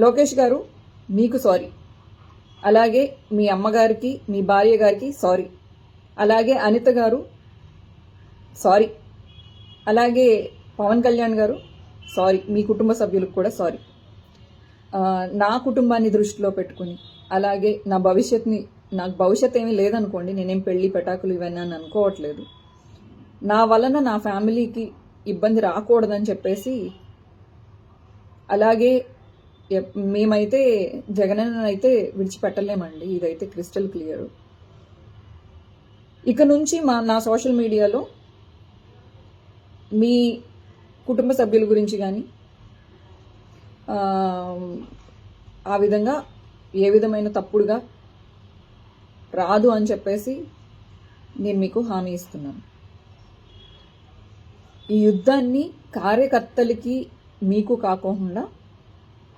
లోకేష్ గారు మీకు సారీ, అలాగే మీ అమ్మగారికి మీ భార్య గారికి సారీ, అలాగే అనిత గారు సారీ, అలాగే పవన్ కళ్యాణ్ గారు సారీ, మీ కుటుంబ సభ్యులకు కూడా సారీ. నా కుటుంబాన్ని దృష్టిలో పెట్టుకుని, అలాగే నాకు భవిష్యత్ ఏమీ లేదనుకోండి, నేనేం పెళ్లి పెటాకులు ఇవన్నీ అని అనుకోవట్లేదు. నా వలన నా ఫ్యామిలీకి ఇబ్బంది రాకూడదని చెప్పేసి, అలాగే మేమైతే జగనన్న అయితే విడిచిపెట్టలేమండి, ఇదైతే క్రిస్టల్ క్లియర్. ఇక నుంచి నా సోషల్ మీడియాలో మీ కుటుంబ సభ్యుల గురించి కానీ ఆ విధంగా ఏ విధమైన తప్పుడుగా రాదు అని చెప్పేసి నేను మీకు హామీ ఇస్తున్నాను. ఈ యుద్ధాన్ని కార్యకర్తలకి మీకు కాకుండా